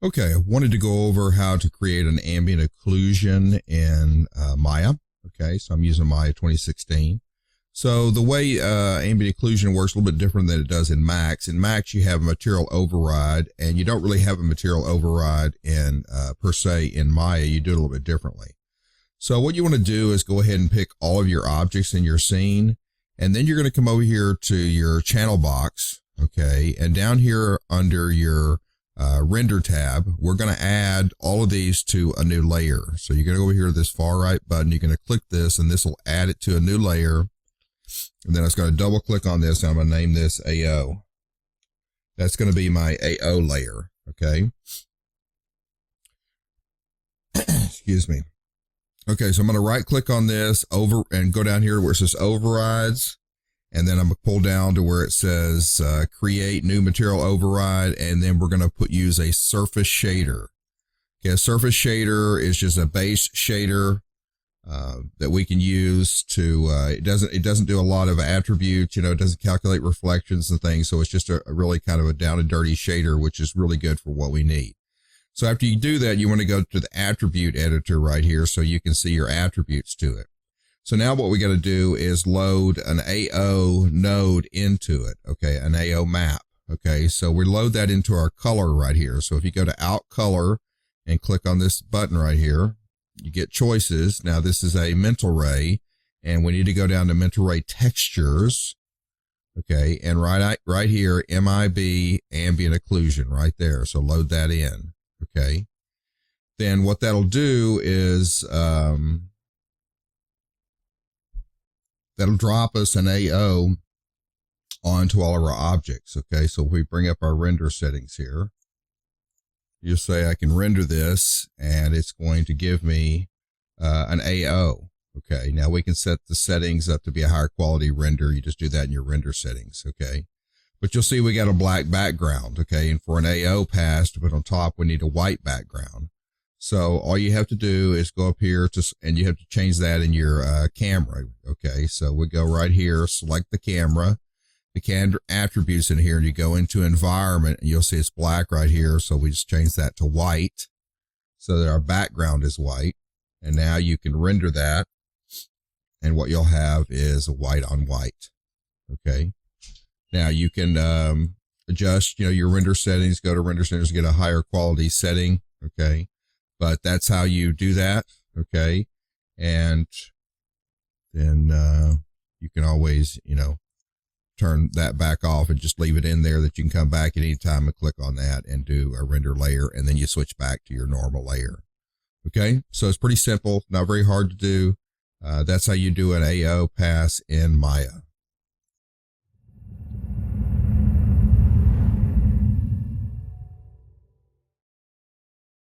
Okay, I wanted to go over how to create an ambient occlusion in Maya. Okay, so I'm using Maya 2016. So the way ambient occlusion works a little bit different than it does in Max. In Max, you have a material override, and you don't really have a material override in per se in Maya. You do it a little bit differently. So what you want to do is go ahead and pick all of your objects in your scene, and then you're going to come over here to your channel box, okay, and down here under your render tab, we're going to add all of these to a new layer. So you're going to go over here to this far right button, you're going to click this, and this will add it to a new layer. And then I was going to double click on this, and I'm going to name this AO. That's going to be my AO layer, okay? Excuse me. Okay, so I'm going to right click on this over and go down here where it says overrides. And then I'm going to pull down to where it says create new material override. And then we're going to use a surface shader. Okay, a surface shader is just a base shader that we can use to, it doesn't do a lot of attributes, you know, it doesn't calculate reflections and things. So it's just a really kind of a down and dirty shader, which is really good for what we need. So after you do that, you want to go to the attribute editor right here so you can see your attributes to it. So now what we got to do is load an AO node into it. Okay. An AO map. Okay. So we load that into our color right here. So if you go to out color and click on this button right here, you get choices. Now this is a mental ray, and we need to go down to mental ray textures. Okay. And right here, MIB ambient occlusion right there. So load that in. Okay. Then what that'll do is, that'll drop us an AO onto all of our objects. Okay, so if we bring up our render settings here, you say I can render this, and it's going to give me an AO. Okay, now we can set the settings up to be a higher quality render. You just do that in your render settings. Okay, but you'll see we got a black background. Okay, and for an AO pass to put on top, we need a white background. So all you have to do is go up here and you have to change that in your camera. Okay, so we go right here, select the camera attributes in here, and you go into environment, and you'll see it's black right here. So we just change that to white so that our background is white. And now you can render that, and what you'll have is a white on white. Okay, now you can adjust, you know, your render settings, go to render settings, get a higher quality setting. Okay. But that's how you do that, okay? And then you can always, you know, turn that back off and just leave it in there that you can come back at any time and click on that and do a render layer, and then you switch back to your normal layer, okay? So it's pretty simple, not very hard to do. That's how you do an AO pass in Maya.